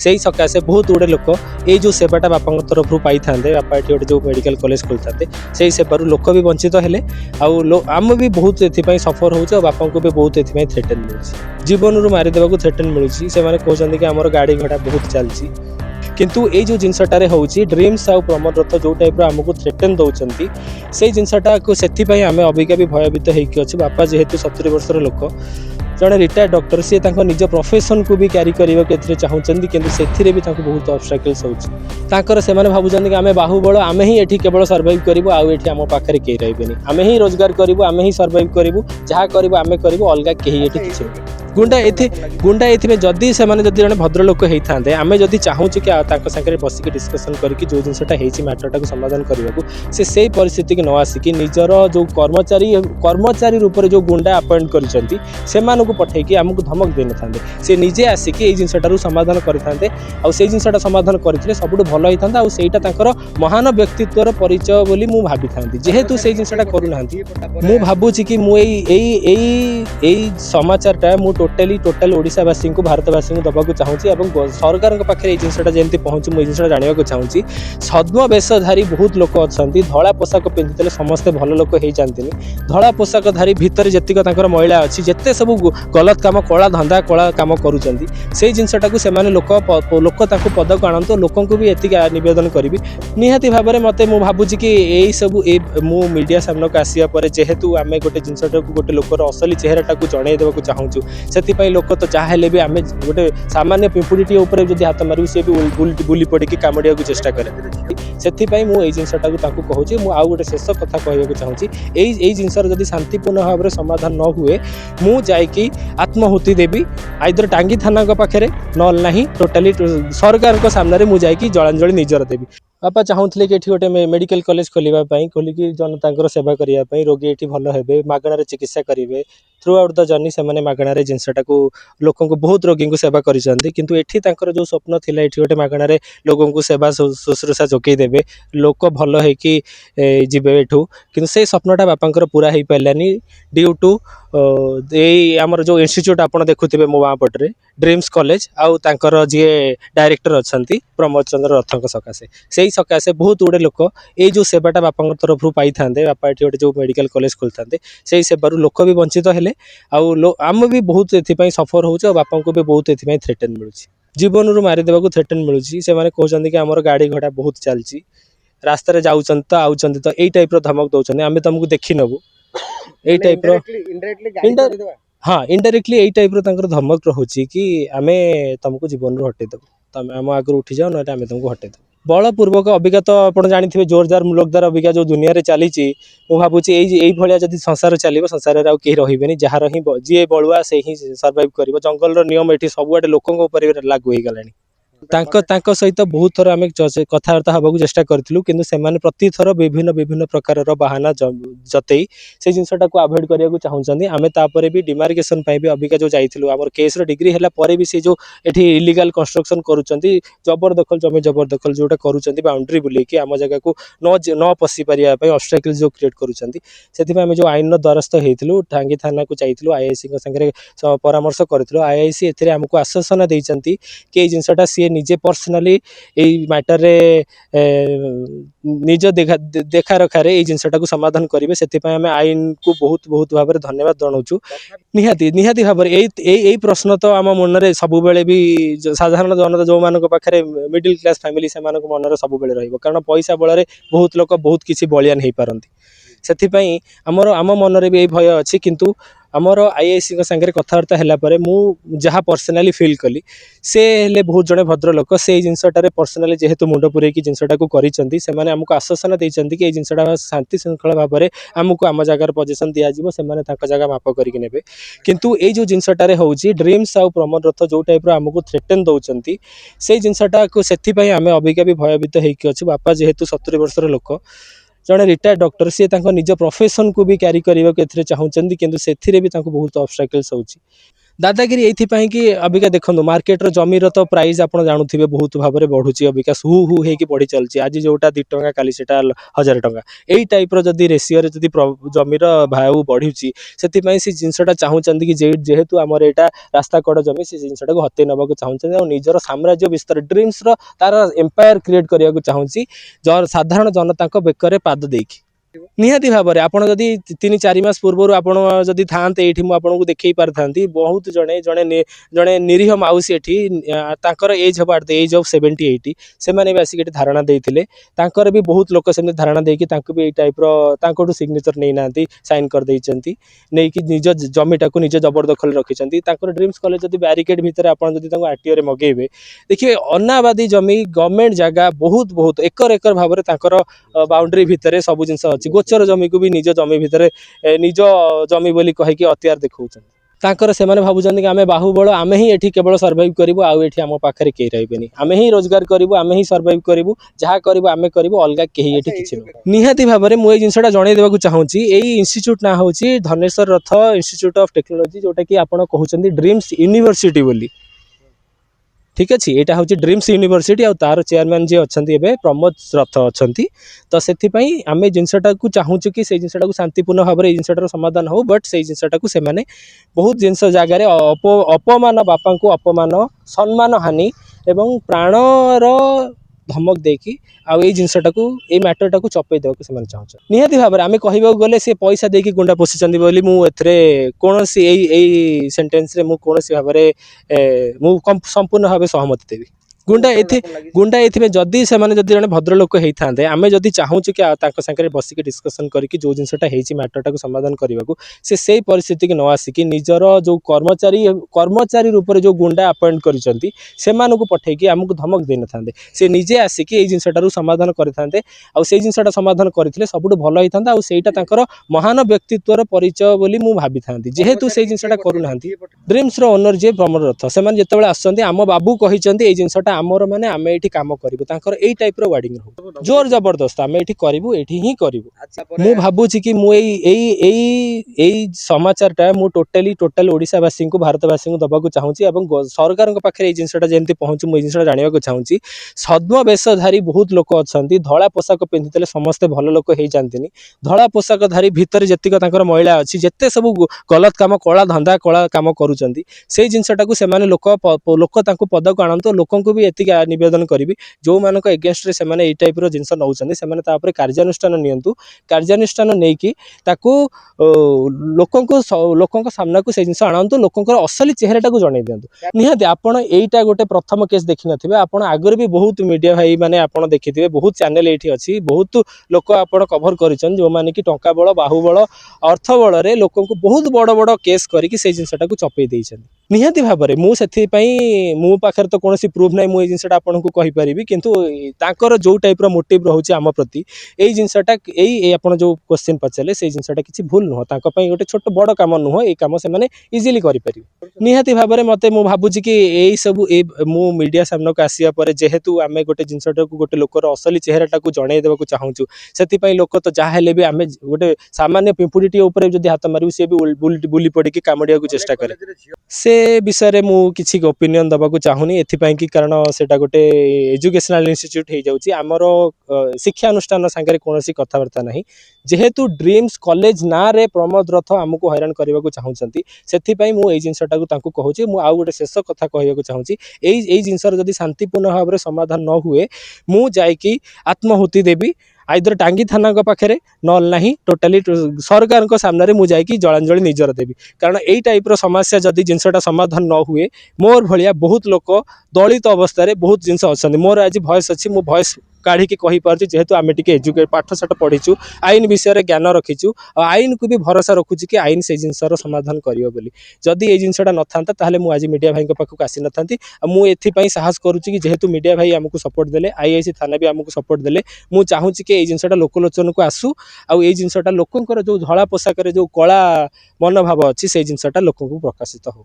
से सकाशे बहुत गुड़े लोक ये जो सेवाटा बापा तरफ पाई था बापा ये गोटे जो मेडिकल कॉलेज खोलता से सेवार लोक भी वंचित हेले आम भी बहुत ये सफर हो बापा को भी बहुत ये थ्रेटेन मिलूँ जीवन रू मारिदेवा थ्रेटेन मिलूँ से कहते कि आम गाड़ी घोड़ा बहुत चलती किंतु ये जो जिनसटारे होची ड्रीम्स आउ प्रमोद रथ जो टाइप आमको थ्रेटेन दौरान से जिनसटा को से आम अबिका भी भयभीत होती बापा जेहेतु 70 वर्षर लोक जड़े रिटायर्ड डॉक्टर सी निज प्रोफेशन को भी क्यारी करने के चाहूँगी कि से भी बहुत ऑब्स्टेकल्स होकर से भावुं कि आम बाहुबल आम ही ये केवल सर्वाइव करूँ आउ आम पाखे कहीं रही आम ही रोजगार करूँ आम ही सर्वाइव करूँ जहाँ करूँ आम करूँ अलग कहीं ये किसी गुंडा ये जदि से जड़े भद्र लोक होता आम जदि चाहूँ कि सागर बसिक डिस्कसन करके जो जिनसा मैटरटा को समाधान करने को से परिस्थिति की न आसिक निजर जो कर्मचारी रूप में जो गुंडा अपॉइंट कर पठेकी आमको धमक दे न सी निजे आसिक ये जिनसटार समाधान करते से जिनसा समाधान करते सब भल होता से महान व्यक्तित्वर परिचय बोली मु भावी था जेहेतु से जिनसा करूना मु भावुची कि मुझे समाचारटा मु टोटाल ओडिशावासी को भारतवासी को दबाक चाहूँगी सरकार पाखे जिनसा जमी पहुँची मुझे जिनसा जानवाक चाहूँगी छद्मवेशधारी बहुत लोक अच्छा धला पोशाक पिंधि समस्ते भल लोक हो जाती धला पोशाकधारी भितर जी महिला अच्छी जिते सब गलत काम कला धंदा कला कम करुँच से जिनसटा से लोक पदक आणतु लोक भी एति नवेदन करी निहाती भाव में मत भावुची कि यही सब मु मीडिया सामना आसवा जेहेतु आम गोटे जिनसा गोटे लोकर असली चेहराटा को जनईदेवा चाहूँ से लोक तो चाहे भी आम गोटे सामान्य पिंपुड़ीटी जब हाथ मारू सी भी बुली पड़ी कामड़िया को चेष्टा करे से मुझे जिनसटा कहूँ आउ गोटे शेष कथा कहवाक चाहूँगी यही जिनसर जब शांतिपूर्ण भाव में समाधान न हुए मुझे आत्माहुति देवी आइदर टांगी थाना पाखे ना टोटाली सरकार सामने मुझे जलांजलि निजर देवी बापा चाहूले कि गोटे मेडिकल कॉलेज खोलवाई खोलिकी जनता सेवा करने रोगी ये भल हे मागणार चिकित्सा करेंगे थ्रू आउट द जर्नी से मागणार जिनसटा को लोक बहुत रोगी को सेवा किंतु एठी जो स्वप्न थिला एठी गोटे मागणार लोगों को सेवा शुश्रूषा जोगेदेवे लोक भल होगी जीवे एठू किंतु से स्वप्नटा बापांकर पूरा हो पारानी ड्यू टू यही आमर जो इंस्टीट्यूट आपड़ देखुवे मो बाँ पटे ड्रीम्स कॉलेज आउ तांकर जी डायरेक्टर अच्छा प्रमोद चंद्र रथ सकाशे से सकाशे बहुत गुड़े लोक ये जो सेवाटा बापा तरफ पाई था बापा ये गोटे जो मेडिकल कॉलेज खोलता से सेवार लोक भी वंचित हेले आम भी बहुत ये सफर हो बापा को भी बहुत ये थ्रेटेन मिलूँ जीवन रू मारिदेवा थ्रेटेन मिलूँ से कहते कि आम गाड़ी घोड़ा बहुत चलती रास्तार जाऊँ तो आउँ तो यही टाइप धमक दौरान आम तुमको देखी नबू यही टाइप हाँ इनडायरेक्टली यही टाइप धमक रोचे कि आम तुमको जीवन रू हटेदेव तुम आम आगे उठी जाओ ना आम तुमको हटेदेव बलपूर्वक अबिका तो आप जानते जोरदार मुलकदार अबिका जो दुनिया रे चली मु भावुची यही भाया जब संसार चलो संसार आउ कहीं रही जार ही जी बलुआ से ही सर्वाइव कर जंगल नियम ये सबुआडे लोकों लागू हो गलानी सहित बहुत थर आम कथबार्ता हाँक चेष्टा करूँ कि प्रति थर विभिन्न प्रकार बाहाना जतई से जिनसटा को आभोड करने को चाहूँगी आम तापर भी डिमार्केसन भी अबिका जो जाइलु आम केस डिग्री है भी सी जो ये इलिगाल कंस्ट्रक्शन करुँच जबरदखल जमी जबरदखल जोटा करुँच बाउंड्री बुलेकी आम जगह को न पशि पारे ऑब्स्टेकल जो क्रिएट करुँच आम जो आईन द्वारस्थ होइलु टांगी थाना को जाइलु आईआईसी सागे परामर्श करूँ आईआईसी एमको आश्वासन देती कि जिनसटा सी निजे पर्सनाली यही मैटर रे निज देखा रखार ये जिनसटा को समाधान करेंगे से आम आईन को बहुत बहुत भाव में धन्यवाद जनाऊँ निहाती भाव में यही प्रश्न तो आम मन में सब भी साधारण जनता जो मान पाखे मिडिल क्लास फैमिली से मन में सब कारण पैसा बल बहुत लोग बहुत किसी बलियान हो पारती से आम मन में भी यही भय अच्छी किंतु आमर आईआईसी सागर कथबार्ता है मुझा पर्सनाली फिल कली से हेले बहुत जड़े भद्र लोक से जिनसटार पर्सनाली जेहेतु मुंड पुरे जिनसटा को आमको आश्वासन देती कि जिनसटा शांति श्रृंखला भाव में आमको आम जगार पोजिशन दिज्व से जगह माप करके किंतु ये जो जिनसटार होची ड्रीम्स आउ प्रमोद रथ जो टाइप आमको थ्रेटेन दौरान से जिनसटा को से आम अबिका भी भयभीत होती बापा जेहेतु 70 वर्षर लोक जड़े रिटायर्ड डॉक्टर सी निज प्रोफेशन को भी क्यारी करने के चाहूँगी कि से भी बहुत ऑब्स्टेकल्स दादागिरी एइथिपाई कि अबिका देखो मार्केट जमीर तो प्राइस आप जानुवे बहुत भाव में बढ़ुची अबिका हु हु हो बढ़ी चलती आज जोटा 2 टंका काली से 1000 टंका यही टाइप रही रेसीओ जदि जमीर भाव बढ़ुची से जिनसा चाहूँगी कि जेहेतु आमर यहाँ रास्ता कड़ जमी से जिनसा हत्या नवाक चाहूँगी और निजर साम्राज्य विस्तार ड्रीम्स तार एम्पायर क्रिएट करने को चाहूँगी साधारण जनता बेकर पाद देकी निहाती भाव में आपड़ जदि 3-4 मास पूर्व आप था ये मुझे देखी पारि था बहुत जड़े जड़े जड़े निरीह मौसी ये एज हम एट द एज ऑफ 70-80 से मैंने भी आसिक धारणा देते भी बहुत लोक से धारणा देकी भी टाइप सिग्नेचर नहीं ना साइन करदे नहीं कि निज जमीटा को निज जबरदखल रखिंट ड्रीम्स कॉलेज जब बैरिकेड भितर आपड़ी आरटीओ में मगेबे देखिए अनाबादी जमी गवर्नमेंट जगह बहुत बहुत एकर एकर भाव में बाउंड्री भितर सब जिन गोचर जमी को भी निज जमी भितर निज जमी बोली कहीकि अत्यार देखा से भावुं कि आम बाहुबल आम ही ये केवल सर्वाइव करूँ आउ ये आम पाखे कहीं रही आम ही रोजगार करूँ आम ही सर्वाइव करूँ जहाँ करूँ आम करूँ अलग कहीं ये किसी निहाती भाव में मुझे जिनसा जन देवाक चाहूँगी यही इन्स्टिट्यूट ना हूँ धनेश्वर रथ इन्स्टिट्यूट ऑफ टेक्नोलॉजी जोटा कि आप कहते ड्रीम्स यूनिवर्सिटी बोली ठीक अच्छे यहाँ हूँ ड्रीम्स यूनिवर्सिटी और तार चेयरमैन जी अच्छा प्रमोद रथ अच्छा तो से आम जिनसा चाहूँ कि से जिनसा शांतिपूर्ण भाव में जिनसार समाधान हो बट से जिनसा से बहुत जिनस जगार अपमान बापा को अपमान सम्मान हानि एवं प्राणर धमक देकी आउ जिनसा ये मैटर टाक चपे देवाक चाहूँ निहाती भाव में आम कहवाक गले सी पैसा देकी गुंडा पोषिंट बोली मुझे कौन सेन्टेन्स कौन भाव में संपूर्ण भाव सहमति देवी गुंडा ये जदि से जन भद्रलोक होता आम जदि चाहूँ कि सागर बसिक डिस्कसन करके जो जिनसा मैटर टाक समाधान करने को से परिस्थिति की न आसिक निजर जो कर्मचारी रूप से जो गुंडा अपॉइंट कर पठेकी आमको धमक दे ना से निजे आसिक जिनसा समाधान करें से जिनसा समाधान करते सब भल होता से महान व्यक्तित्वर परिचय बोली मुझे भावी था जेहेतु से जिनसा करूना ड्रीम्स ओनर जी प्रमोद रथ से जिते आसते आम बाबू कही जिनसा आमर माने आम ये कम करूँ यही टाइप वार्डिंग हो जोर जबरदस्त आम ये करूँ ये ही करूँ मु भावुची कि मुझे समाचारटा मु टोटाली ओडिशावासी को भारतवासी को दबाक चाहूँगी और सरकार पाखे जिनसा जमी पहुँचू मुझे जिनसा जानवाक चाहूँगी छद्मवेशधारी बहुत लोक अच्छा धला पोशाक पिंधि समस्ते भल लोक हो जाती धला पोशाकधारी भितर जीक महिला अच्छी जिते सब गलत कम कला धंदा कला कम करुँच से जिनसा से लोक पदक आणत लोक भी एति नवेदन करी जो मान एगेन्स्ट से टाइप जिनस नौ से कार्यानुष्ठान नियंतु कार्यानुष्ठान नहीं कि लोक सामना को से जिन आणतु लोक असली चेहरा जन दिंतु निहाती आपड़ यहीटा गोटे प्रथम केस देखी नथिबे आपण आगर भी बहुत मीडिया भाई माने आपण देखिथिबे बहुत चैनल एठी अछि बहुत लोक आपण कवर करिसन जो माने कि टंका बळ बाहुबळ अर्थ बळ रे लोक को बहुत बड़ बड़ केस करिकि से जिनसटा को चपे देइछन निहाती भाव में मु सेथि पई मो पाखर तो कोनोसी प्रूफ नै मु जिनसटा आपण को कहि परिबी किंतु ताकर जो टाइप रो मोटिव रहउछि आम प्रति एई जिनसटा एई आपण जो क्वेश्चन पछले से जिनसटा किछि भूल न ताका पई गोटे छोट बड़ काम न हो ए काम से माने इजीली करि परिबे निहाती भाव में मते मु भाबुछि कि एई सब ए मु मीडिया सामने को आसिया पर जेहेतु आमे गोटे जिनसटा को गोटे लोकर असली चेहराटा को जणै देबाक चाहूछु सेति पई लोक तो जा हेले भी आमे गोटे सामान्य पिंपुडीटी ऊपर जदि हाथ मारिबु से भी बुली पड़ी कि कामड़िया को चेष्टा करे से विषय रे मु किछि ओपिनियन दबाक चाहूनी एथि पई कि कारण सेटा गोटे एजुकेशनल इंस्टीट्यूट हे जाउछि हमर शिक्षा अनुष्ठान संगे कोनोसी कथावार्ता नहीं जेहेतु ड्रीम्स कॉलेज ना रे प्रमोद रथ हमको हैरान करने को चाहूँगी से मुझे जिनसा कहूँ मु आउ गोटे शेष कथा कहवाक चाहूँगी यही जिनसर जदि शांतिपूर्ण भाव में समाधान न हुए मु जाइकी आत्माहुति देवी आइदर टांगी थाना पाखे नल ना टोटाली सरकार सामने मुझे जाइकी जलांजलि निजर देवी कारण यही टाइप समस्या जदि जिनसा समाधान न हुए मोर भाया बहुत लोक दलित अवस्था बहुत जिनस अच्छा मोर आज भयस अच्छी मो भयस काढ़ी कही पार्टी जेहेतु आम टे एजुकेट पाठशाठ पढ़ीचु आईन विषय में ज्ञान रखीचु आईन को भी भरोसा रखुची कि आईन से जिनसर समाधान करियो बोली जदि ये जिनसा न था ताहले मु आज मीडिया भाई पाखक आसी न मुझे साहस करुच्ची कि जेहेतु मीडिया भाई आमको सपोर्ट देले आईआईसी थाना भी आमको सपोर्ट देले मु चाहूँगी कि ये जिनसा लोकलोचन को आसू आउ ये जिनसा लोकंर जो धला पोशाक जो कला मनोभाव अच्छी से जिनसा लोक प्रकाशित हो।